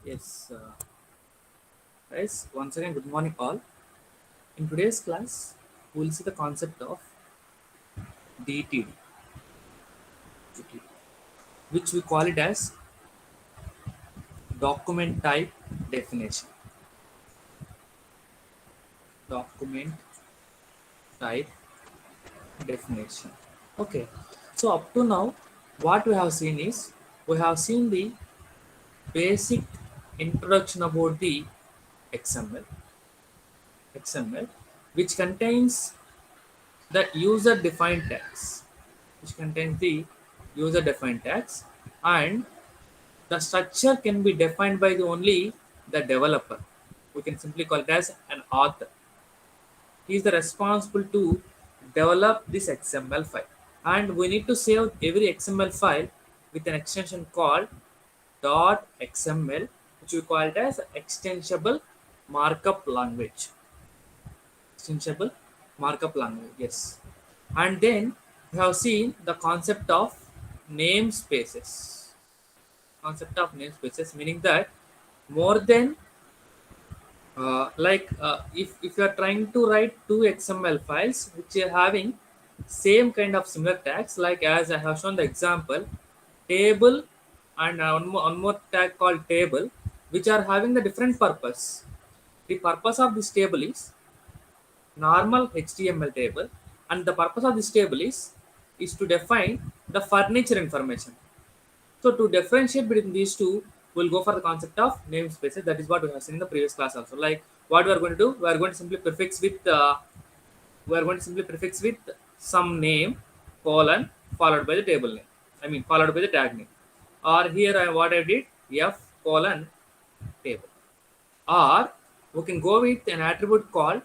Yes, guys, once again, good morning, all. In today's class, we will see the concept of DTD, which we call it as document type definition. Document type definition. Okay, so up to now, what we have seen is we have seen the basic introduction about the XML, XML, which contains the user defined tags, and the structure can be defined by only the developer. We can simply call it as an author. He is the responsible to develop this XML file. And we need to save every XML file with an extension called .xml, which we call it as extensible markup language. Extensible markup language, yes. And then we have seen the concept of namespaces. Concept of namespaces meaning that more than if you are trying to write two XML files which are having same kind of similar tags, like as I have shown the example, table and one more tag called table, which are having the different purpose. The purpose of this table is normal HTML table, and the purpose of this table is to define the furniture information. So to differentiate between these two, we'll go for the concept of namespaces. That is what we have seen in the previous class also. Like what we are going to do, we are going to simply prefix with some name colon followed by the table name. I mean followed by the tag name. Or here what I did f colon table. Or we can go with an attribute called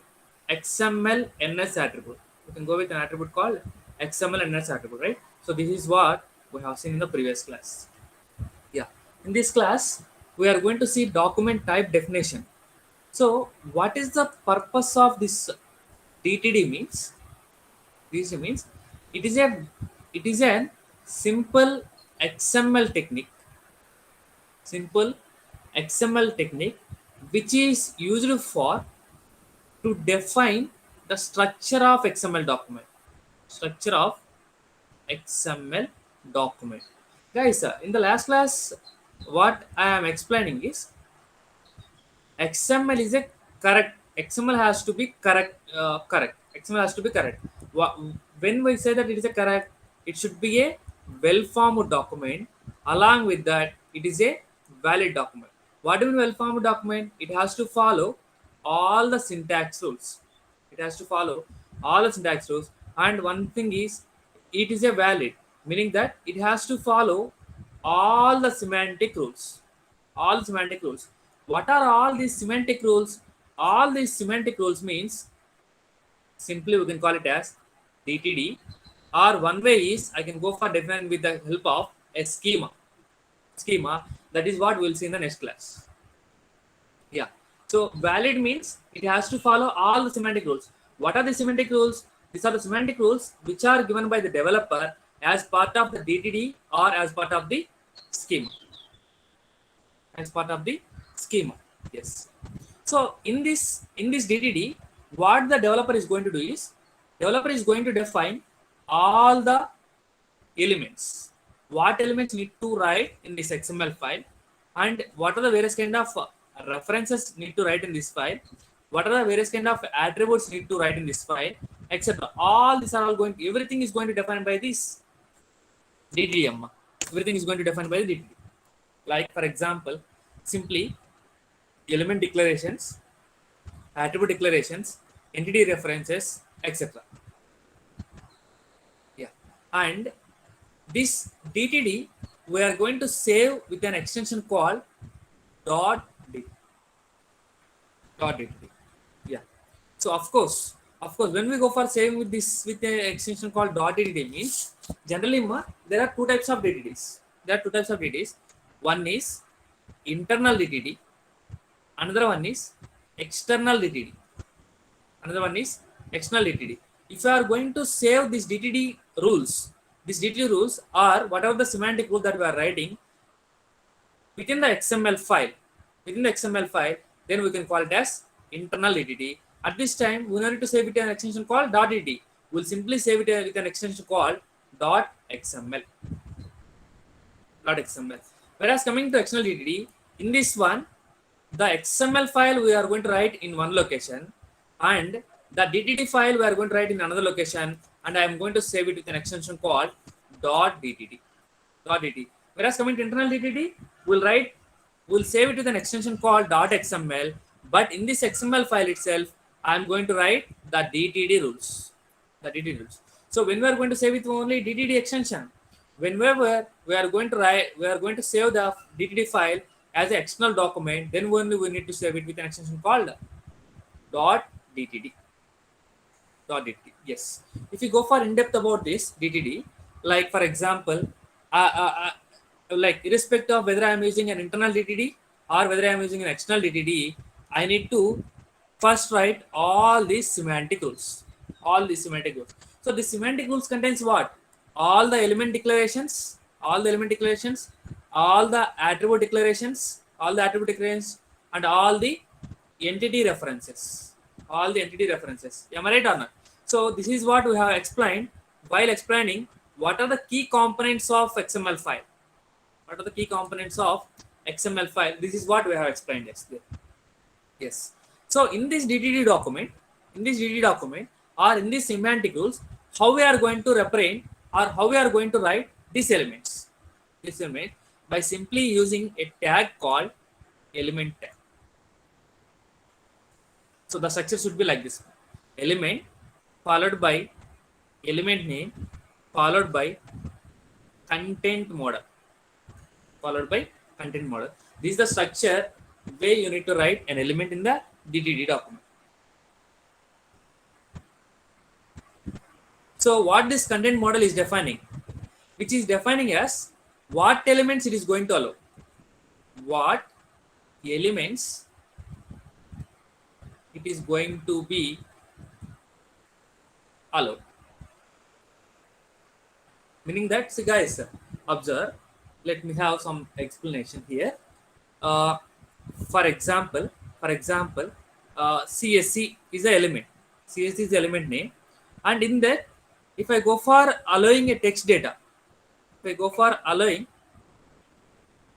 XML NS attribute. We can go with an attribute called XML NS attribute, right? So this is what we have seen in the previous class. Yeah. In this class, we are going to see document type definition. So what is the purpose of this DTD means? DTD means it is a it is an simple XML technique. Simple XML technique which is used for to define the structure of XML document. Structure of XML document. Guys, in the last class, what I am explaining is XML is a correct. XML has to be correct. Correct. XML has to be correct. When we say that it is a correct, it should be a well-formed document. Along with that, it is a valid document. What do you mean well-formed document? It has to follow all the syntax rules. It has to follow all the syntax rules. And one thing is, it is a valid, meaning that it has to follow all the semantic rules. All semantic rules. What are all these semantic rules? All these semantic rules means simply we can call it as DTD, or one way is I can go for defining with the help of a schema. Schema, that is what we will see in the next class. Yeah. So valid means it has to follow all the semantic rules. What are the semantic rules? These are the semantic rules which are given by the developer as part of the DTD or as part of the schema. As part of the schema. Yes. So in this DTD, what the developer is going to do is developer is going to define all the elements. What elements need to write in this XML file, and what are the various kind of references need to write in this file, what are the various kind of attributes need to write in this file, etc. All these are all going to, everything is going to define by this DTD. Everything is going to define by the DTD. Like for example, simply element declarations, attribute declarations, entity references, etc. Yeah. And this DTD we are going to save with an extension called .dt. Yeah. So of course, when we go for saving with this with an extension called .dt means generally there are two types of DTDs. One is internal DTD. Another one is external DTD. If you are going to save these DTD rules, are whatever the semantic rule that we are writing within the XML file. within the XML file, then we can call it as internal DTD. At this time, we need to save it an extension called .dt. We'll simply save it with an extension called .xml. .xml. Whereas coming to external DTD, in this one, the XML file we are going to write in one location, and the DTD file we are going to write in another location, and I am going to save it with an extension called .dtt. .dt. Whereas coming to internal DTD, we'll save it with an extension called .xml, but in this XML file itself, I am going to write the DTD rules. The DTD rules. So when we are going to save it only DTD extension, whenever we are going to write, we are going to save the DTD file as an external document, then only we need to save it with an extension called .dtd. .dtd. Yes. If you go for in depth about this DTD, like for example, like irrespective of whether I am using an internal DTD or whether I am using an external DTD, I need to first write all these semantic rules. All these semantic rules. So the semantic rules contains what? All the element declarations, all the element declarations, all the attribute declarations, and all the entity references. All the entity references. Am I right or not? So this is what we have explained while explaining what are the key components of XML file. What are the key components of XML file? This is what we have explained yesterday. Yes. So in this DTD document, or in these semantic rules, how we are going to represent or how we are going to write these elements. This element by simply using a tag called element tag. So the structure should be like this: element followed by element name followed by content model. This is the structure where you need to write an element in the DTD document. So what this content model is defining, which is defining as what elements it is going to allow. What elements it is going to be allowed. Meaning that, see guys, observe, let me have some explanation here. For example, CSC is the element. CSC is the element name. And in that, if I go for allowing a text data, we will go for allowing,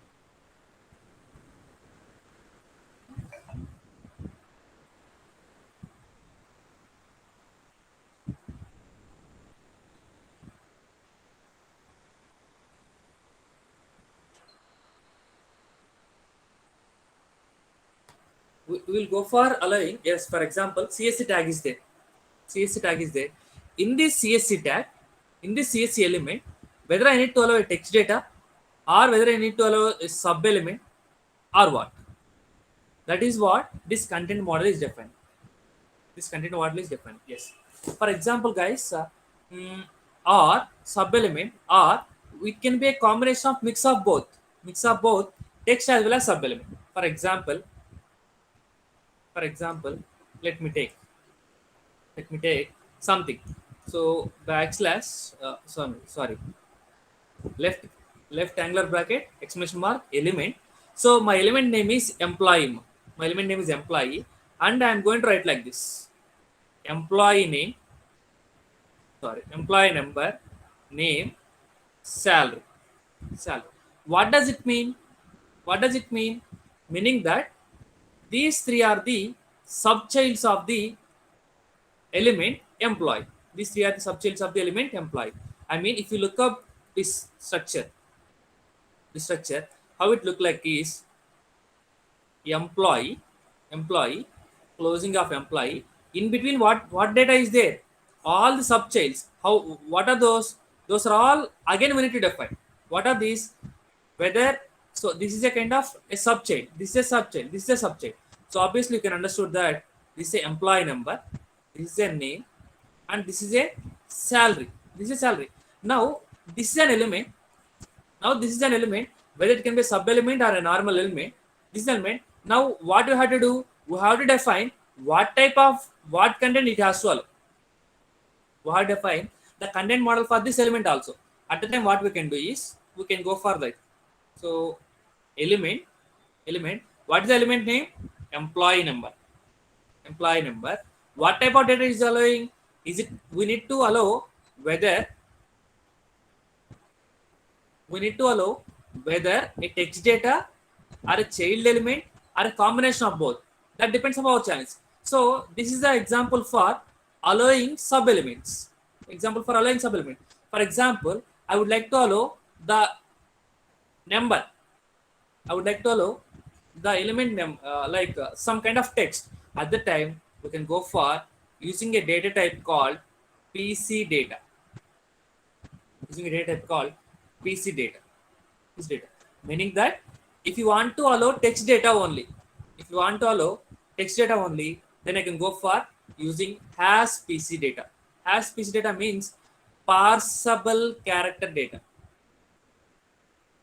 yes, for example, CSC tag is there. In this CSC element, whether I need to allow a text data or whether I need to allow a sub element or what. That is what this content model is defined. Yes. For example, guys, or sub element, or it can be a combination of mix of both text as well as sub element. For example, let me take something. So backslash, sorry, left angular bracket exclamation mark element. So my element name is employee. And I am going to write like this: employee name, employee number, name, salary. What does it mean? Meaning that these three are the subchilds of the element employee. These three are the subchilds of the element employee. I mean, if you look up this structure, how it look like is employee, closing of employee. In between, what data is there? All the subchilds. What are those? Those are all, again we need to define. What are these? Whether, so this is a kind of a subchain. This is a subchain. So obviously you can understood that this is a employee number, this is a name, and this is a salary. Now this is an element. Whether it can be a sub element or a normal element. This element. Now what you have to do? We have to define what content it has to allow. We have to define the content model for this element also. At the time, what we can do is we can go for that. So element What is the element name? Employee number. Employee number. What type of data is allowing? Is it we need to allow whether we need to allow whether a text data or a child element or a combination of both. That depends on our chance. So this is the example for allowing sub elements. Example for allowing sub element. For example, I would like to allow the number. I would like to allow the element some kind of text. At the time, we can go for using a data type called PC data. Using a data type called PC data. This data, meaning that if you want to allow text data only, if you want to allow text data only, then I can go for using has PC data. Has PC data means parsable character data.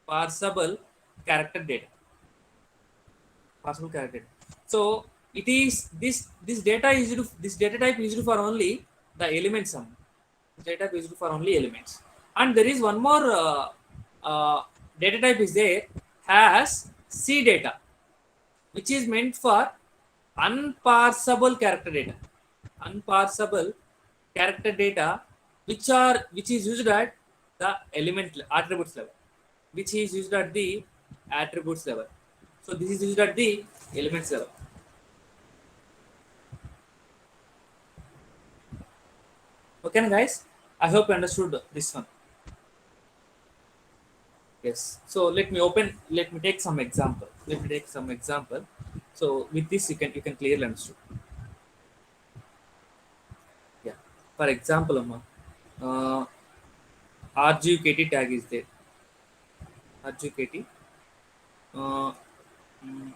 Parsable character data. Parsable character data. So it is this data is used, this data type is used for only the element sum. This data type is used for only elements. And there is one more data type is there, has C data, which is meant for unparsable character data. Unparsable character data, which is used at the element attributes level, which is used at the attributes level. So this is used at the elements level. Okay, guys. I hope you understood this one. Yes. So let me take some example. Let me take some example. So with this you can clearly understand. Yeah. For example, RGKT tag is there. RGKT. Uh, mm,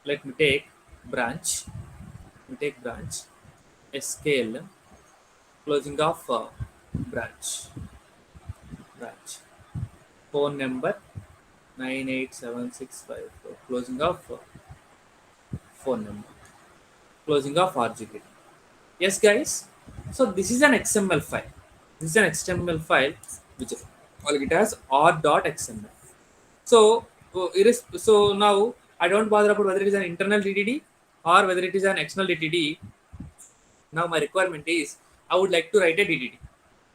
Let me take branch. Let me take branch. SKL. Closing of branch. Branch. Phone number 98765. Closing of phone number. Closing of RGKT. Yes, guys. So this is an XML file. This is an XML file which it has r.xml. So so now I don't bother about whether it is an internal DTD or whether it is an external DTD. Now my requirement is I would like to write a DTD.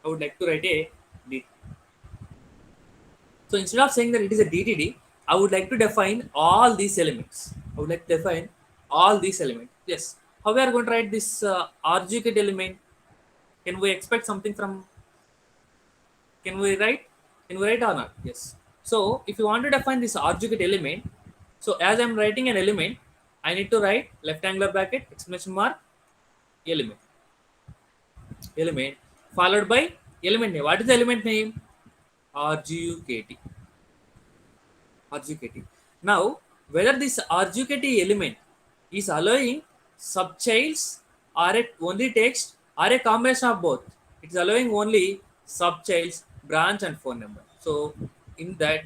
I would like to write a DTD. So instead of saying that it is a DTD, I would like to define all these elements. I would like to define all these elements. Yes. How we are going to write this RGKT element? Can we expect something from? Can we write? Can we write or not? Yes. So if you want to define this RGKT element, so as I'm writing an element, I need to write left angular bracket exclamation mark element followed by element name. What is the element name? RGUKT. RGKT. Now, whether this RGKT element is allowing subchilds or only text or a combination of both, it is allowing only subchilds, branch, and phone number. So, in that,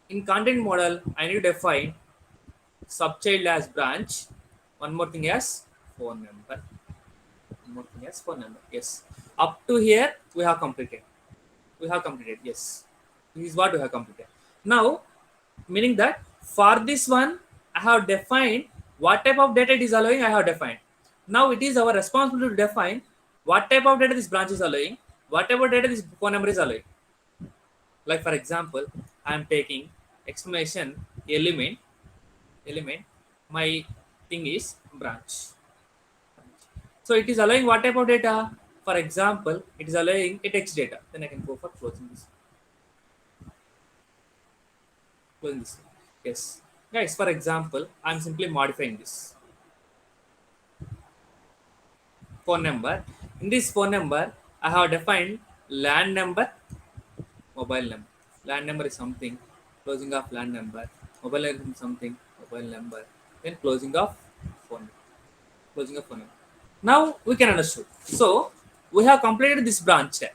in content model, I need to define subchild as branch, one more thing as phone number. One more thing as phone number. Yes. Up to here, we have completed. We have completed. Yes. This is what we have completed. Now, meaning that for this one, I have defined what type of data it is allowing. I have defined. Now it is our responsibility to define what type of data this branch is allowing, what type of data this phone number is allowing. Like for example, I am taking exclamation element. My thing is branch. So it is allowing what type of data? For example, it is allowing a text data. Then I can go for closing this. Closing this. Yes. Guys, for example, I'm simply modifying this. Phone number. In this phone number, I have defined LAN number, mobile number. LAN number is something, closing of LAN number. Mobile number is something, mobile number. Then closing of phone number. Closing of phone number. Now we can understand. So we have completed this branch tag.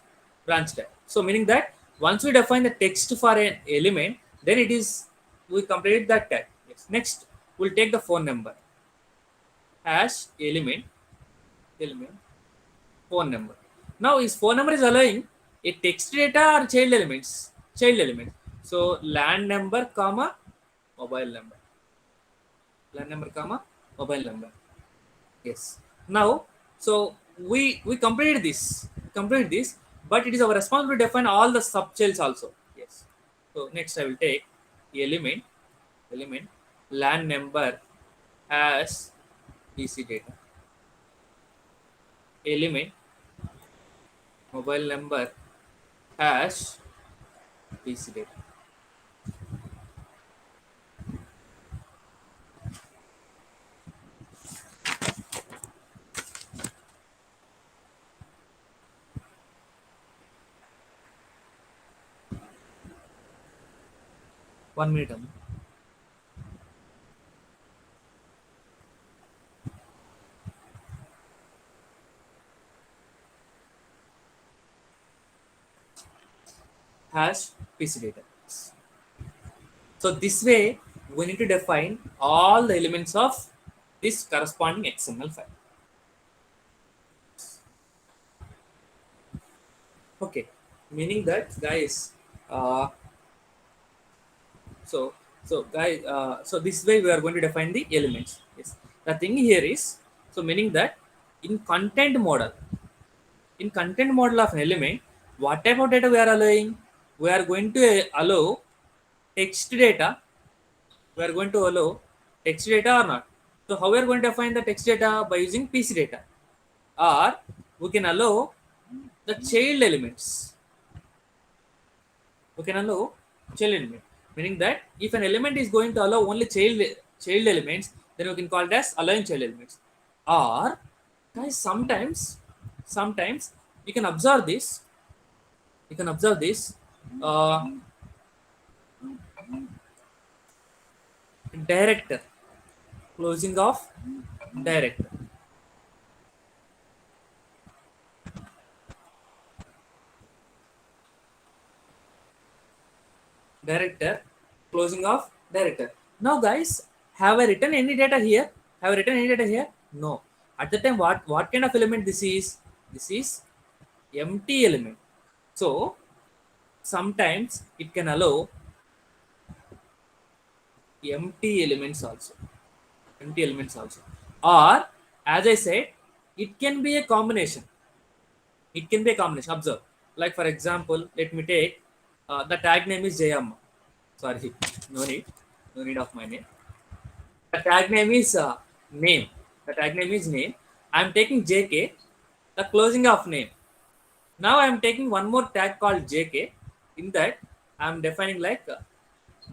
Branch tag. So meaning that once we define the text for an element, then it is we completed that tag. Yes. Next, we'll take the phone number. Hash element phone number. Now his phone number is allowing a text data or child elements. So LAN number, comma mobile number. LAN number comma mobile number. Yes. Now, so we completed this, but it is our responsibility to define all the subshells also. Yes. So next I will take element LAN number as PC data. Element mobile number as PC data. One minute. Hash PC data. So this way, we need to define all the elements of this corresponding XML file. Okay, meaning that guys, uh, so guys, so this way we are going to define the elements. Yes, the thing here is, so meaning that in content model, of an element, what type of data we are allowing? We are going to allow text data. We are going to allow text data or not. So how we are going to define the text data? By using PC data, or we can allow the child elements. We can allow child element, meaning that if an element is going to allow only child elements, then we can call it as allowing child elements. Or guys, sometimes you can observe this. You can observe this. Uh, Director, closing of director. Director, closing of director. Now guys, have I written any data here? Have I written any data here? No. At the time, what kind of element this is? This is empty element. So sometimes it can allow empty elements also, or as I said, it can be a combination. Observe, like for example, let me take the tag name is Jayamma. Sorry, no need, of my name. The tag name is name. The tag name is name. I'm taking JK, the closing of name. Now I'm taking one more tag called JK. In that, I'm defining like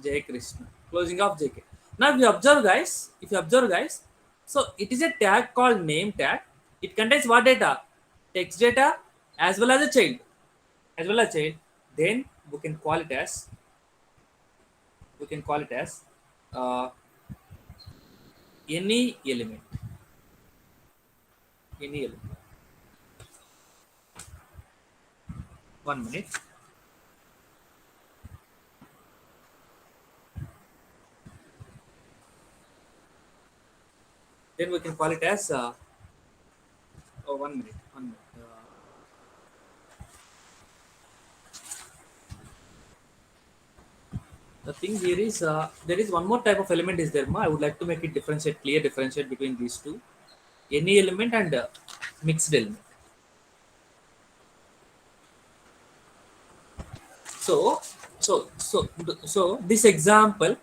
J Krishna, closing of JK. Now if you observe guys, so it is a tag called name tag. It contains what data? Text data as well as a child. Then we can call it as uh, any element. Any element. 1 minute. Then we can call it as 1 minute. 1 minute. The thing here is there is one more type of element is there. I would like to make it clear differentiate between these two. Any element and mixed element. So, so this example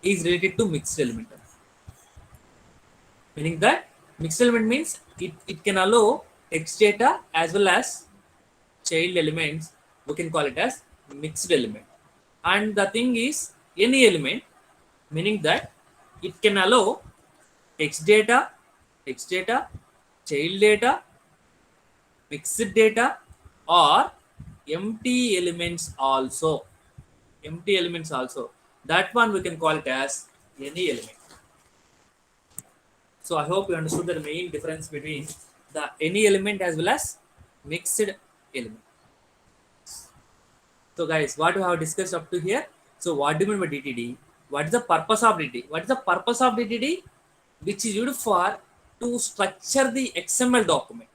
is related to mixed element. Meaning that mixed element means it can allow text data as well as child elements. We can call it as mixed element. And the thing is any element, meaning that it can allow text data, child data, mixed data, or empty elements also. That one we can call it as any element. So I hope you understood the main difference between the any element as well as mixed element. So guys, what we have discussed up to here. So what do you mean by DTD? What is the purpose of DTD? What is the purpose of DTD? Which is used for to structure the XML document.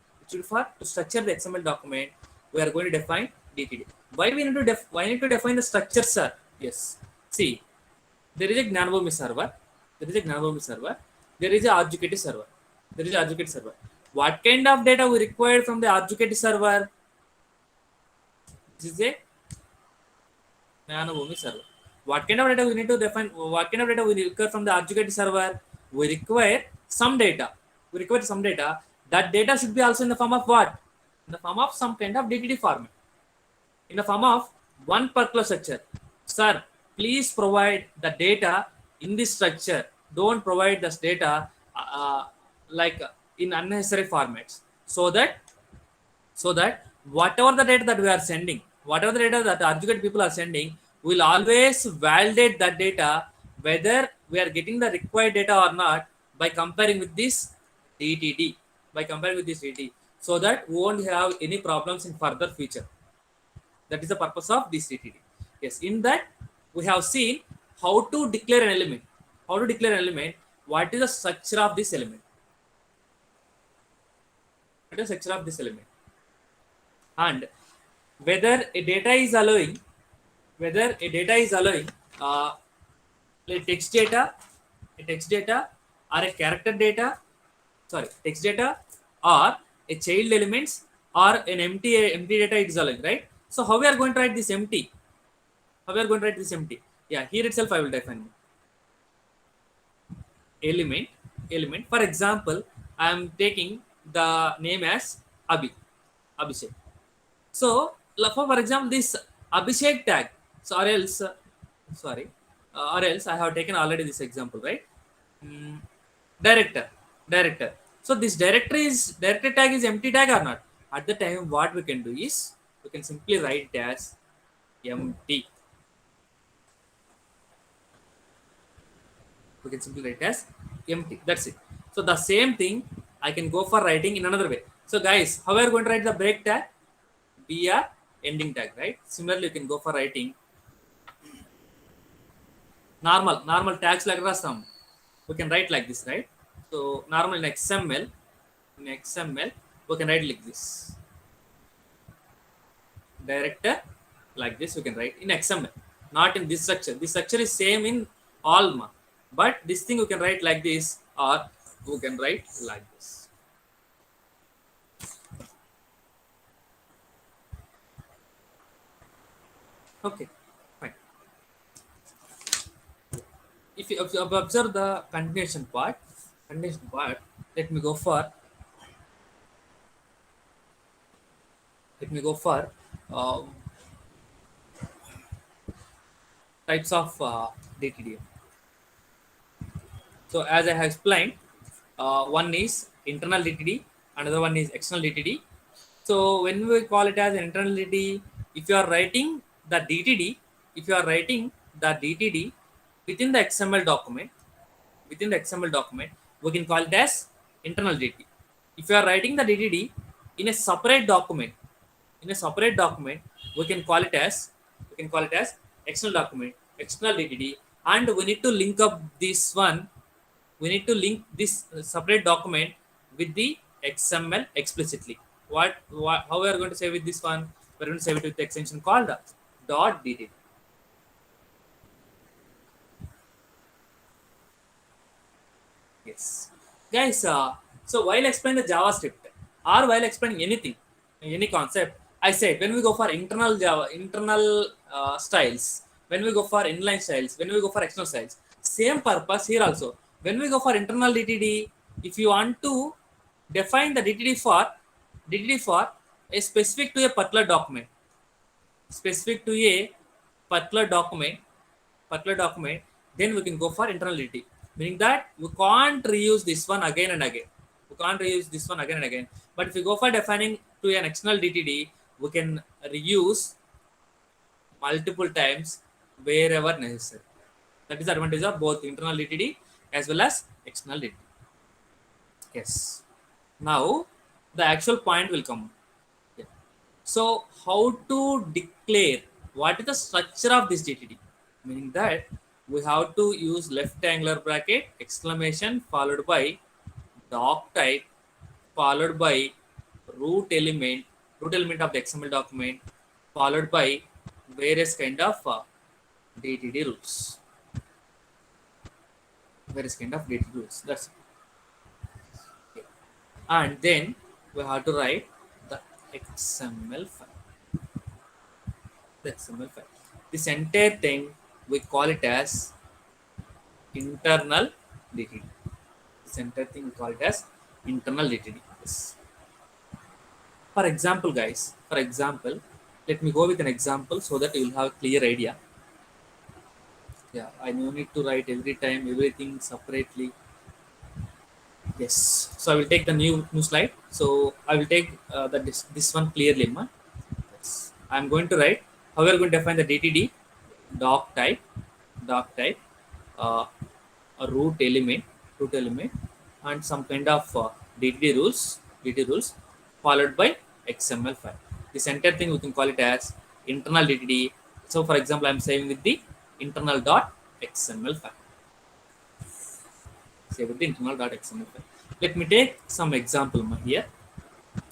We are going to define DTD. Why we need to define the structure, sir? Yes. See, there is a Gnanabhoomi server. there is a adjudicated server. There is a adjudicated server. What kind of data we require from the adjudicated server? This is a Nanobhoomi server. What kind of data we need to define? What kind of data we require from the adjudicated server? We require some data. We require some data. That data should be also in the form of what? In the form of some kind of DTD format. In the form of one particular structure. Sir, please provide the data in this structure. Don't provide this data like in unnecessary formats. So that whatever the data that we are sending, whatever the data that adjudicate people are sending, will always validate that data whether we are getting the required data or not by comparing with this DTD, by comparing with this DTD, so that we won't have any problems in further future. That is the purpose of this DTD. Yes, in that we have seen how to declare an element. How to declare an element, what is the structure of this element? What is the structure of this element? And whether a data is allowing uh, a text data or a character data, sorry, text data or a child elements or an empty data it is allowing, right? So how we are going to write this empty? How we are going to write this empty? Yeah, here itself I will define element. For example, I am taking the name as Abhishek. So for example, this Abhishek tag, so or else sorry or else I have taken already this example, right? Mm, director. So this director tag is empty tag or not? At the time, what we can do is we can simply write it as empty. We can simply write as empty. That's it. So the same thing I can go for writing in another way. So guys, how are you going to write the break tag? Br ending tag, right? Similarly, you can go for writing normal tags like some. We can write like this, right? So normal in XML, we can write like this. Director like this we can write in XML, not in this structure. This structure is same in Alma, but this thing we can write like this, or we can write like this. Okay, fine. If you observe the continuation part, let me go for uh, types of DTD. So as I have explained, one is internal DTD, another one is external DTD. So when we call it as an internal DTD, if you are writing the DTD, if you are writing the DTD within the XML document, we can call it as internal DTD. If you are writing the DTD in a separate document, we can call it as external document, external DTD, and we need to link up this one. We need to link this separate document with the XML explicitly. How we are going to save with this one? We're going to save it with the extension called .dtt. Yes, guys. So while explaining the JavaScript or while explaining anything, any concept, I said when we go for internal styles, when we go for inline styles, when we go for external styles, same purpose here also. When we go for internal DTD, if you want to define the DTD for a specific to a particular document, specific to a particular document, then we can go for internal DTD. Meaning that we can't reuse this one again and again. But if you go for defining to an external DTD, we can reuse multiple times wherever necessary. That is the advantage of both internal DTD as well as external DTD. Yes. Now the actual point will come. Yeah. So how to declare what is the structure of this DTD? Meaning that we have to use left angular bracket exclamation followed by doc type followed by root element of the XML document followed by various kind of DTD rules. That's it. and then we have to write the XML file. The XML file. This entire thing we call it as internal DTD. This entire thing we call it as internal DTD. Yes. For example, guys, for example, let me go with an example so that you will have a clear idea. Yeah, I no need to write every time everything separately. Yes. So I will take the new slide. So I will take this one clearly, ma. Yes. I'm going to write how we are going to define the DTD, doc type, doc type, uh, a root element, and some kind of DTD rules, followed by XML file. This entire thing we can call it as internal DTD. So, for example, I'm saying with the internal dot XML file. Say with the internal dot XML file. Let me take some example here.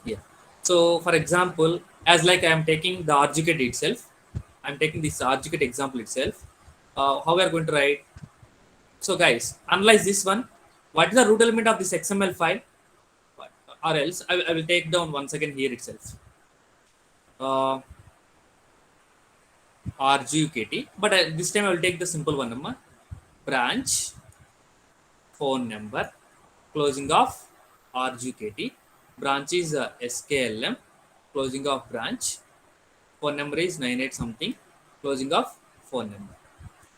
Yeah. So, for example, as like I am taking the RGKT itself, I'm taking this RGKT example itself. How we are going to write? So, guys, analyze this one. What is the root element of this XML file? Or else I will take down once again here itself. RGKT, but this time I will take the simple one. Branch, phone number, closing of RGKT. Branch is SKLM, closing of branch. Phone number is 98 something, closing of phone number.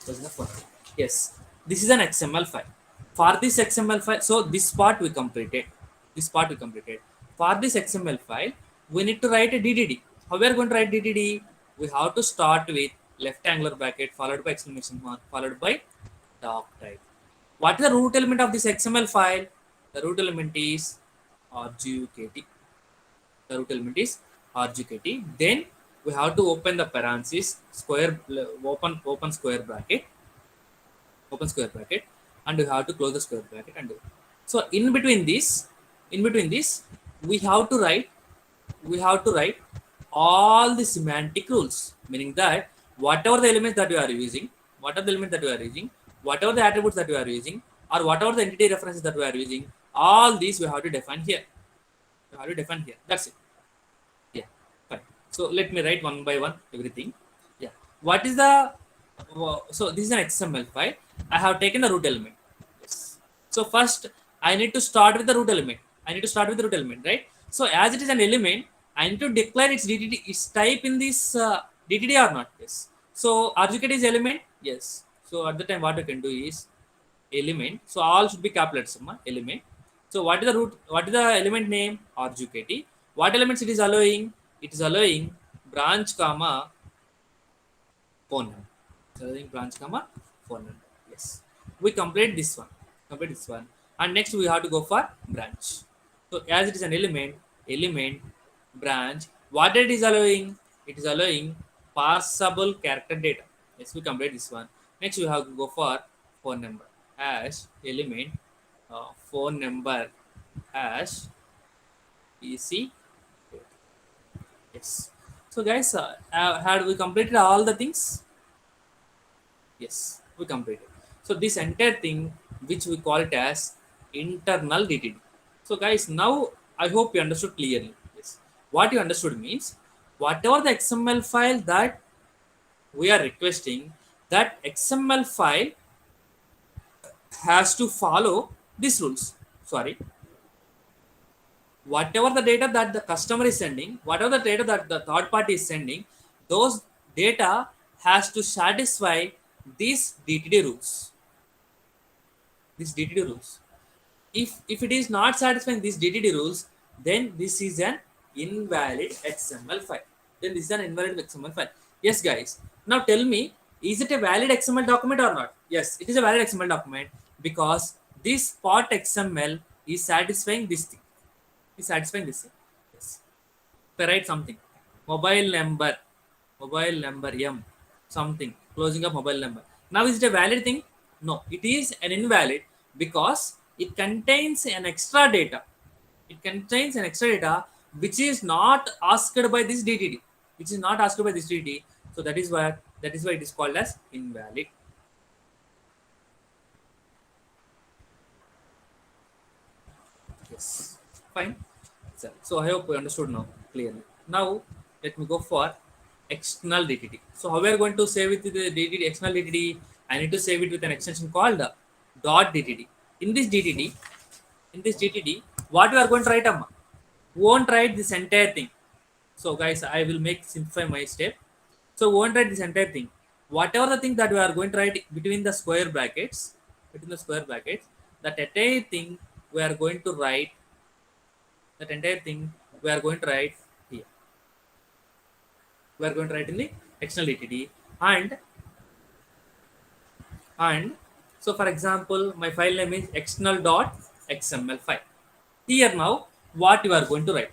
Closing of phone number. Yes, this is an XML file. For this XML file, so this part we completed. This part we completed. For this XML file, we need to write a DTD. How we are going to write DTD? We have to start with left angular bracket followed by exclamation mark followed by doc type. What is the root element of this XML file? The root element is RGKT. The root element is RGKT. Then we have to open the parenthesis square open square bracket, and we have to close the square bracket and do. So in between this we have to write all the semantic rules, meaning that whatever the elements that we are using, whatever the attributes that we are using, or whatever the entity references that we are using, all these we have to define here. That's it. Yeah, fine. So let me write one by one everything. Yeah. What is the so this is an XML file. I have taken the root element. Yes. So first I need to start with the root element. Right? So as it is an element, I need to declare its DTD, its type in this DTD or not. Yes. So RGKT is element. Yes. So at the time, what I can do is element. So all should be capital letters. Element. So what is the root? What is the element name? RGKT. What elements it is allowing? It is allowing branch comma phone number. Allowing branch comma phone number. Yes. We complete this one. And next we have to go for branch. So as it is an element, branch. What it is allowing? It is allowing parsable character data. Yes, we complete this one. Next we have to go for phone number as element phone number as PC. Yes. So guys, had we completed all the things? Yes, we completed. So this entire thing, which we call it as internal DTD. So guys, now I hope you understood clearly. Yes. What you understood means whatever the XML file that we are requesting, that XML file has to follow these rules. Sorry. Whatever the data that the customer is sending, whatever the data that the third party is sending, those data has to satisfy these DTD rules. If it is not satisfying these DTD rules, then this is an invalid XML file. Yes, guys. Now tell me, is it a valid XML document or not? Yes, it is a valid XML document because this part XML is satisfying this thing. Yes. If I write something, mobile number M, something, closing of mobile number. Now is it a valid thing? No, it is an invalid because it contains an extra data. Which is not asked by this DTD. So that is why it is called as invalid. Yes. Fine. So I hope you understood now clearly. Now let me go for external DTD. So how we are going to save it with the DTD external DTD? I need to save it with an extension called dot DTD. In this DTD, what we are going to write, Amma? We won't write this entire thing. So guys, I will make simplify my step. So we won't write this entire thing. Whatever the thing that we are going to write between the square brackets, that entire thing we are going to write that entire thing we are going to write here. We are going to write in the external DTD and so for example, my file name is external.xml file. Here now, what you are going to write.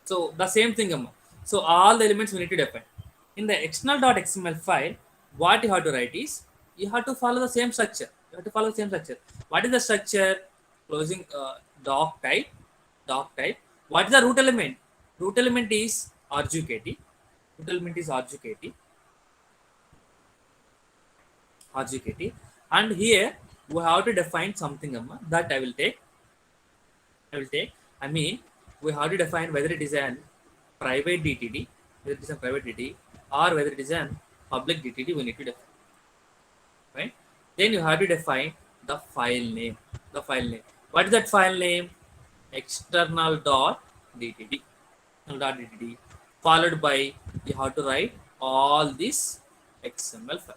So the same thing, Amma. So all the elements we need to define. In the external.xml file, what you have to write is you have to follow the same structure. What is the structure? Closing doc type. What is the root element? Root element is RGKT. RGKT. And here we have to define something, Amma, that I will take. I mean, we have to define whether it is an private DTD, or whether it is an public DTD. We need to define, right? Then you have to define the file name. What is that file name? External.dtd. Followed by you have to write all this XML file.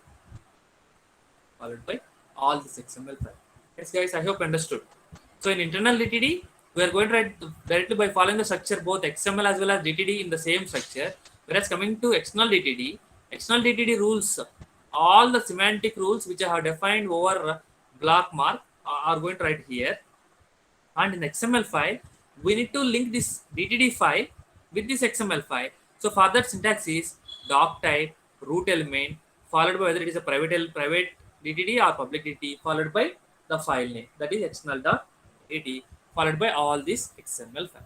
Yes, guys, I hope you understood. So in internal DTD, we are going to write directly by following the structure both XML as well as DTD in the same structure. Whereas coming to external DTD rules, all the semantic rules which I have defined over block mark are going to write here. And in the XML file, we need to link this DTD file with this XML file. So for that, syntax is doc type root element followed by whether it is a private DTD or public DTD followed by the file name, that is external.dt, followed by all this XML file.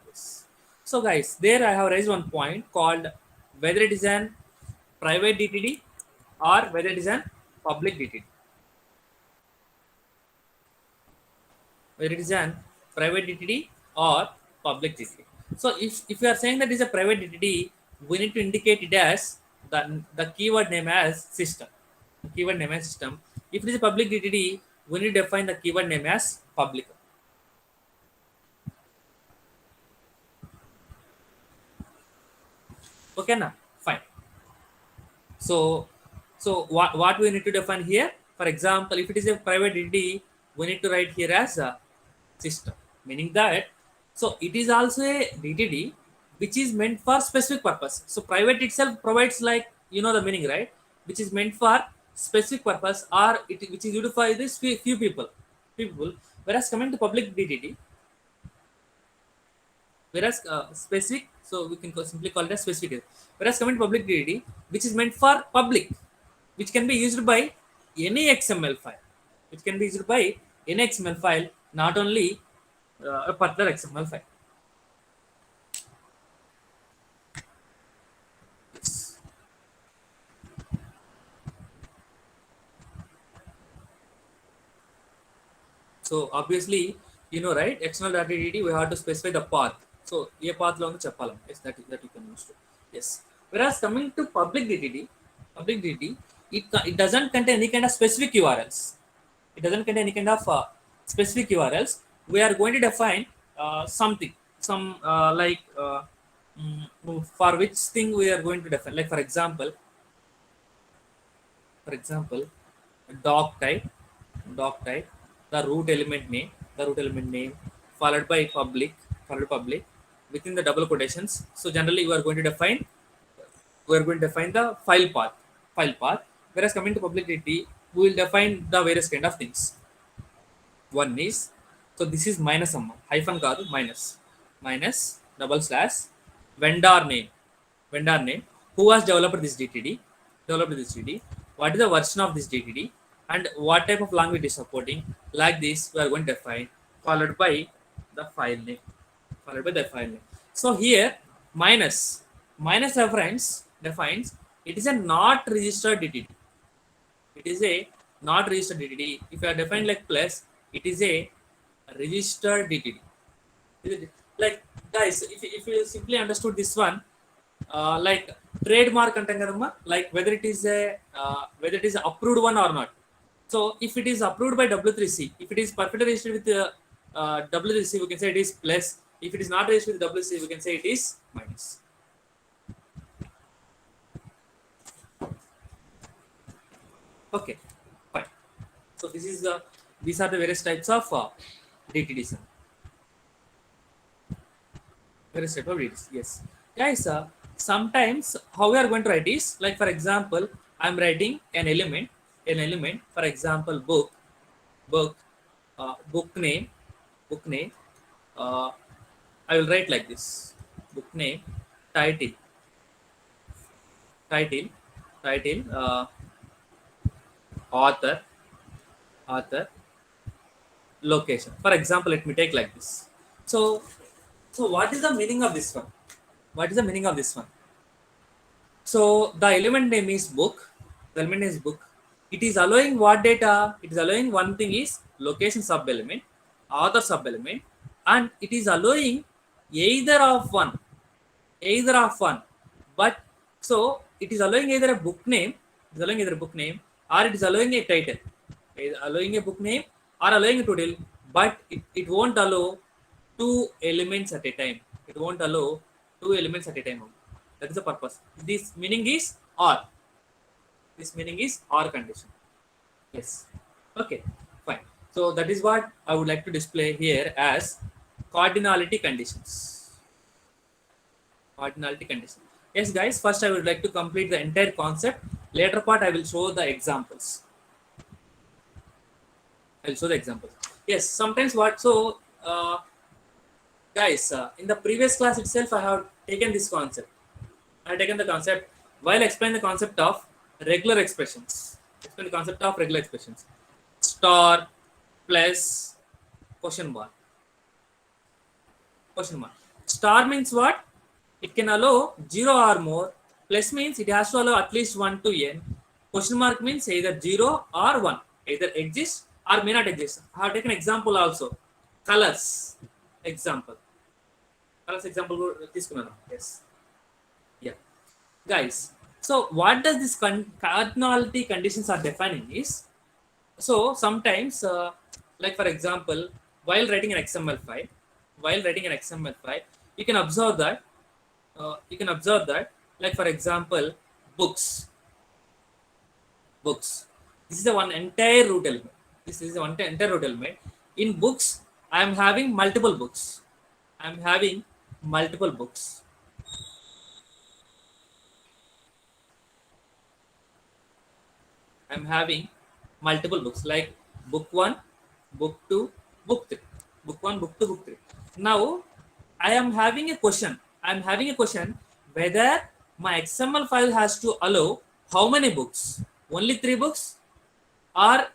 Yes. So guys, there I have raised one point called whether it is an private DTD or whether it is an public DTD. Whether it is an private DTD or public DTD. So if you are saying that it is a private DTD, we need to indicate it as the keyword name as system. If it is a public DTD, we need to define the keyword name as public. Okay, now fine. So what we need to define here? For example, if it is a private DTD, we need to write here as a system, meaning that so it is also a DTD which is meant for specific purpose. So private itself provides, like, you know the meaning, right? Which is meant for specific purpose, or which is used for this few people. Whereas coming to public DTD, specific, so we can simply call it as specific. Whereas coming to public DTD, which is meant for public, which can be used by any XML file, not only a particular XML file. So obviously, you know, right? External.dtt, we have to specify the path. So a path long chappalam. Yes, that you can use to. Yes. Whereas coming to public DTD, it doesn't contain any kind of specific URLs. Specific URLs. We are going to define something, for which thing we are going to define. Like for example, doc type, the root element name, followed by public, within the double quotations. So generally, we are going to define the file path. Whereas coming to public DT, we will define the various kind of things. One is, so this is minus hyphen kaadu, minus double slash vendor name, who has developed this DTD, what is the version of this DTD, and what type of language is supporting. Like this, we are going to define, followed by the file name. So here, minus reference defines it is a not registered DTD. not registered DTD. If you are defined like plus, it is a registered DTD. Like guys, if you simply understood this one, like trademark అంటాం కదమ్మా, like whether it is approved one or not. So if it is approved by W3C, if it is perfectly registered with W3C, we can say it is plus. If it is not registered with WC, we can say it is minus. Okay, fine. So these are the various types of DTDs. Various type of DTDs. Yes, guys. Sometimes how we are going to write is like, for example, I'm writing an element. An element. For example, book, book name, book name. Uh, I will write like this: book name, title, title, title, author, author, location. For example, let me take like this. So, so what is the meaning of this one? What is the meaning of this one? So the element name is book. The element name is book. It is allowing what data? It is allowing one thing is location sub element, author sub element, and it is allowing either of one, either of one. But so it is allowing either a book name, it is allowing either a book name, or it is allowing a title, either allowing a book name or allowing a title, but it won't allow two elements at a time. It won't allow two elements at a time. That is the purpose. This meaning is or. This meaning is or condition. Yes. Okay. Fine. So that is what I would like to display here as cardinality conditions. Cardinality condition. Yes, guys. First, I would like to complete the entire concept. Later part, I will show the examples. I will show the examples. Yes. Sometimes what? So, guys, in the previous class itself, I have taken this concept. I have taken the concept while explaining the concept of regular expressions. Explain the concept of regular expressions. Star plus question mark. Question mark. Star means what? It can allow 0 or more. Plus means it has to allow at least 1 to n. Question mark means either 0 or 1. Either exist or may not exist. I have taken example also. Colors. Example. Colors example. Yes. Yeah. Guys. So what does this cardinality conditions are defining is, so sometimes like for example, while writing an XML file, you can observe that like for example, books. This is the one entire root element. This is the one entire root element. In books, I am having multiple books. I'm having multiple books. I'm having multiple books like book 1, book 2, book 3. Book 1, book 2, book 3. Now, I am having a question. I'm having a question whether my XML file has to allow how many books? Only 3 books? Or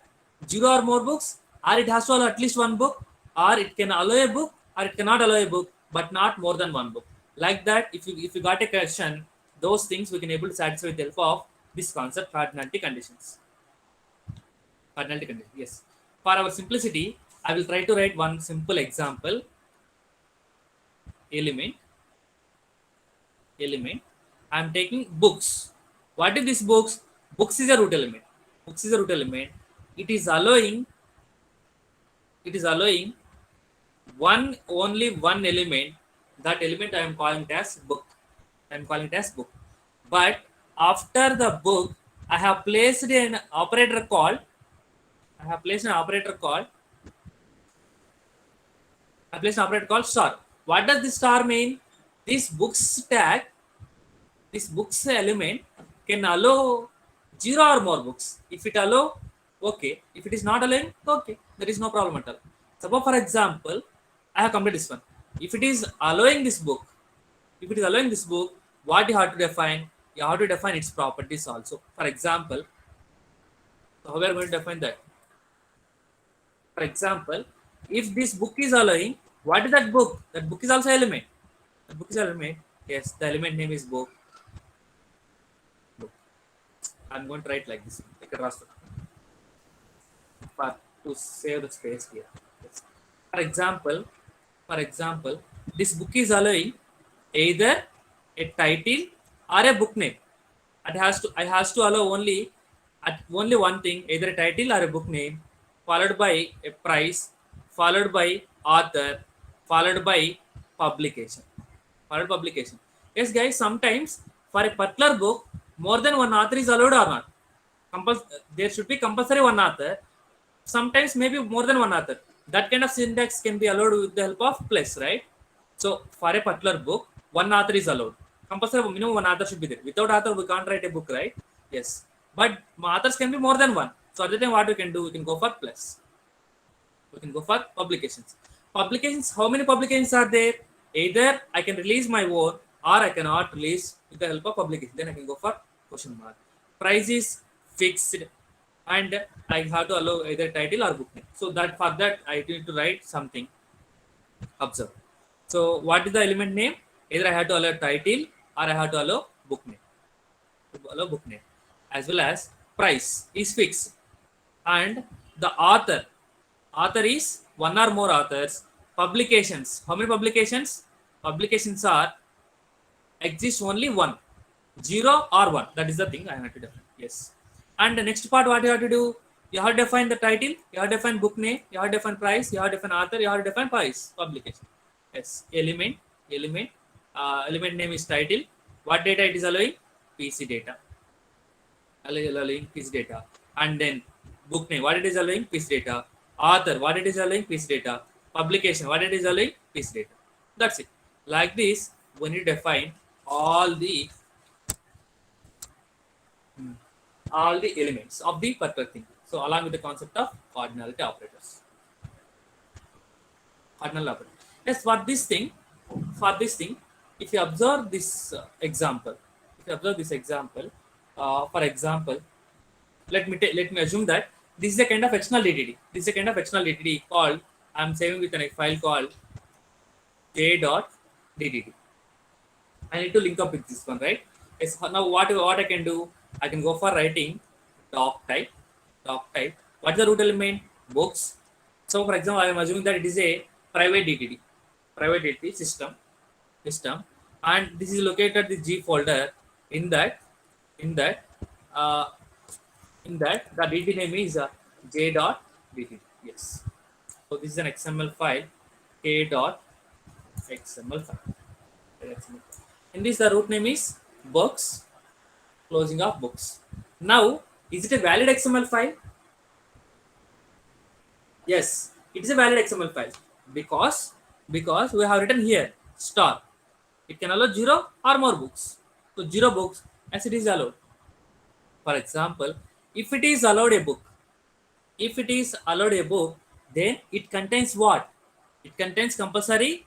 0 or more books? Or it has to allow at least 1 book? Or it can allow a book or it cannot allow a book but not more than 1 book. Like that, if you got a question, those things we can able to satisfy with the help of this concept cardinality conditions. Cardinality condition. Yes. For our simplicity, I will try to write one simple example. Element. I am taking books. What is this books? Books is a root element. It is allowing only one element. That element I am calling it as book. But after the book, I have placed an operator called star. What does this star mean? This books tag, this books element can allow 0 or more books. If it allow, okay. If it is not allowing, okay. There is no problem at all. Suppose for example, I have completed this one. If it is allowing this book, what you have to define? You have to define its properties also. For example, so how we are going to define that? For example, if this book is allowing, what is that book? That book is also element. The book is element. Yes, the element name is book. I'm going to write like this. Take a raster. for to save the space here. Yes. For example, for example, this book is allowing either a title or a book name. I has to allow only at only one thing, either a title or a book name, followed by a price, followed by author, followed by publication. Followed publication. Yes, guys. Sometimes for a particular book, more than one author is allowed or not. There should be compulsory one author. Sometimes maybe more than one author. That kind of syntax can be allowed with the help of plus, right? So for a particular book, one author is allowed. Compulsory minimum one author should be there. Without author, we can't write a book, right? Yes. But authors can be more than one. So at the time, what we can do, we can go for plus. We can go for publications. Publications, how many publications are there? Either I can release my own or I cannot release with the help of publication. Then I can go for question mark. Price is fixed and I have to allow either title or book name. So that for that I need to write something. Observe. So what is the element name? Either I have to allow title or I have to allow book name. Allow book name. As well as price is fixed. And the author is one or more authors. Publications, how many publications? Publications are exist only one, 0 or 1. That is the thing I have to define. Yes. And the next part, what you have to do, you have to define the title, you have to define book name, you have to define price, you have to define author, you have to define price, publication. Yes. Element name is title. What data it is allowing? PC data. Allowing PC data. And then book name, what it is allowing? PC data. Author, what it is allowing? PC data. Publication, what it is allowing? PC data. That's it. Like this, when you define all the elements of the particular thing. So along with the concept of cardinality operators. Cardinal operator. Yes, for this thing, if you observe this example, for example, let me assume that this is a kind of external DTD. This is a kind of external DTD called, I'm saving with a file called j.dtt. I need to link up with this one, right? Yes, now what I can do, I can go for writing doc type. What is the root element? Books. So for example, I am assuming that it is a private DTD system, and this is located at the G folder. In that the DTD name is j.dtt. Yes. So this is an XML file, k.xml file. In this, the root name is books, closing of books. Now, is it a valid XML file? Yes, it is a valid XML file because we have written here star. It can allow 0 or more books. So 0 books as it is allowed. For example, if it is allowed a book, then it contains what? It contains compulsory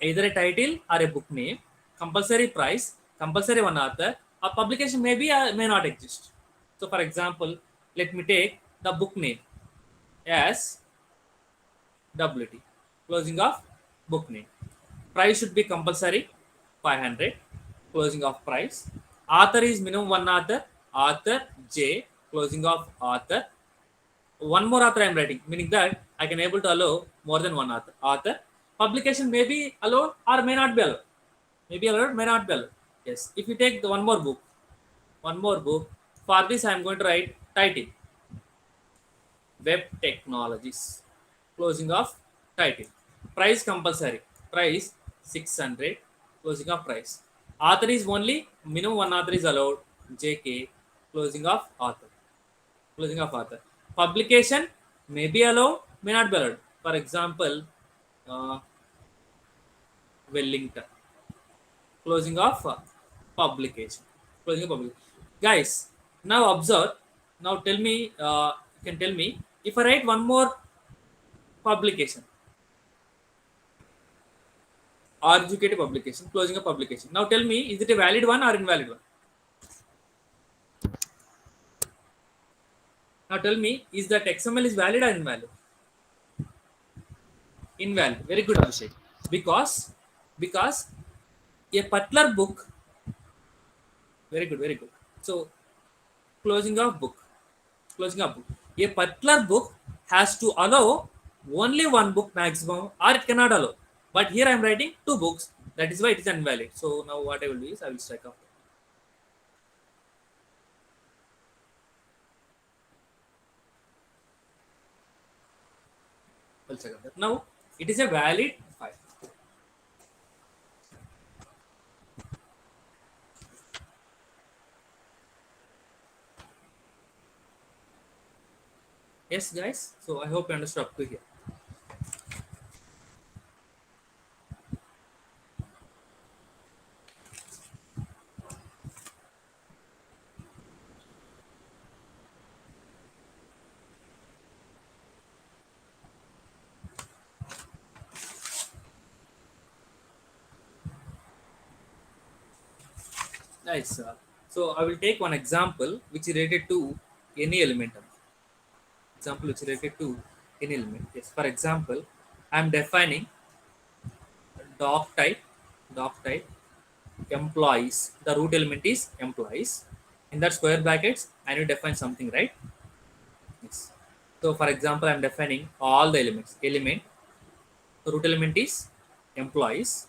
either a title or a book name, compulsory price, compulsory one author, or publication may be may not exist. So for example, let me take the book name as WT, closing of book name. Price should be compulsory 500, closing of price. Author is minimum one author J, closing of author. One more author I am writing, meaning that I can able to allow more than one author. Publication may be allowed or may not be allowed. May be allowed, may not be allowed. Yes. If you take the one more book, for this I am going to write title. Web technologies. Closing of title. Price compulsory. Price 600. Closing of price. Author is only minimum one author is allowed. JK. Closing of author. Publication may be allowed, may not be allowed. For example, Wellington. Closing of publication. Guys, now observe. Now tell me, you can tell me if I write one more publication, or educative publication, closing a publication. Now tell me, is it a valid one or invalid one? Now tell me, is that XML is valid or invalid? Invalid. Very good, Abhishek. Because a particular book. Very good. So closing of book. a particular book has to allow only one book maximum, or it cannot allow. But here I am writing two books, that is why it is invalid. So now what I will do is I will strike off. I'll strike off that. Now it is a valid file. Yes, guys. So I hope you understood up to here. Nice. So I will take one example which is related to any element. Example which is related to any element. Yes. For example, I am defining doc type, doc type employees. The root element is employees. In that square brackets, I need to define something, right? Yes. So for example, I am defining all the elements. Element. The root element is employees.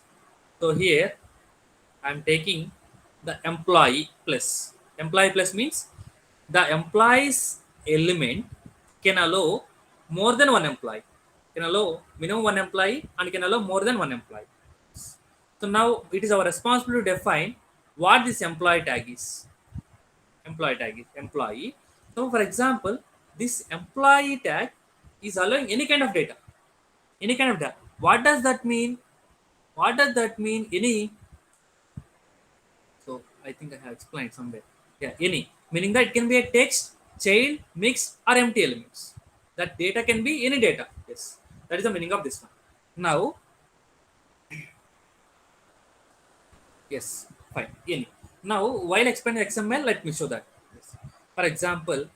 So here I am taking the employee plus. Employee plus means the employees element can allow more than one employee. Can allow minimum one employee and can allow more than one employee. So now it is our responsibility to define what this employee tag is. Employee tag is employee. So for example, this employee tag is allowing any kind of data. Any kind of data. What does that mean? What does that mean? Any. So I think I have explained somewhere. Yeah, any. Meaning that it can be a text, chain, mix, or empty elements. That data can be any data. Yes. That is the meaning of this one. Now, yes, fine. Any. Now, while explaining XML, let me show that. Yes. For example,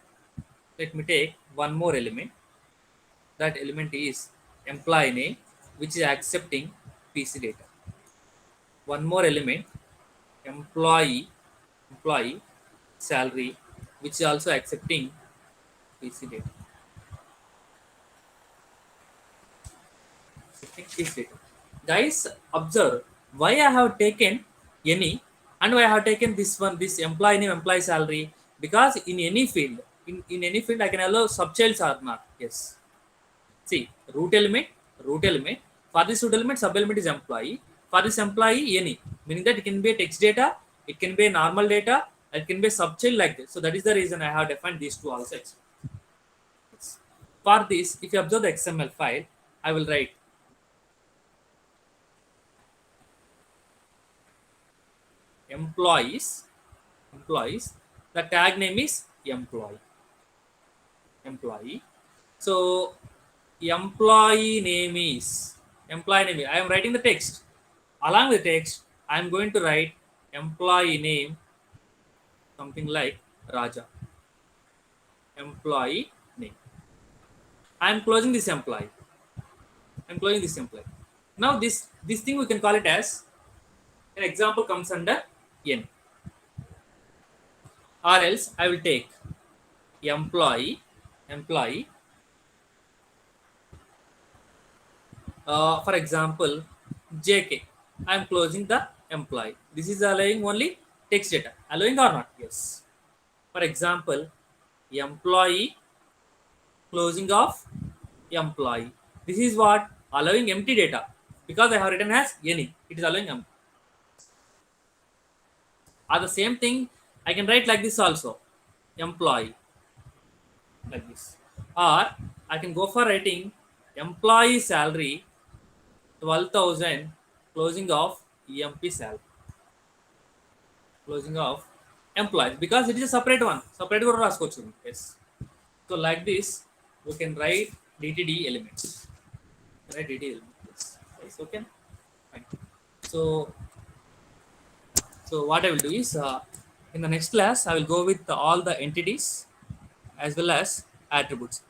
let me take one more element. That element is employee name, which is accepting PC data. One more element, employee salary, which is also accepting PC data. Accepting PC data. Guys, observe why I have taken any and why I have taken this one, this employee name, employee salary, because in any field, in any field I can allow subchilds or not. Yes. See, root element. For this root element, sub element is employee. For this employee, any, meaning that it can be a text data, it can be a normal data, it can be a subchild like this. So that is the reason I have defined these two also. Yes. For this, if you observe the XML file, I will write employees. The tag name is employee. So employee name. I am writing the text. Along with text, I am going to write employee name, something like Raja. Employee name. I am closing this employee. Now this thing we can call it as an example comes under N. Or else I will take employee. For example, JK. I am closing the employee. This is allowing only text data. Allowing or not? Yes. For example, employee closing of employee. This is what allowing empty data because I have written as any. It is allowing empty. Or the same thing I can write like this also, employee, like this. Or I can go for writing employee salary 12,000 closing of EMP salary. Closing of employees because it is a separate one. Separate one raskochu. Yes. So like this, we can write DTD elements. Write DTD elements. Yes. Okay. Fine. So what I will do is in the next class I will go with all the entities as well as attributes.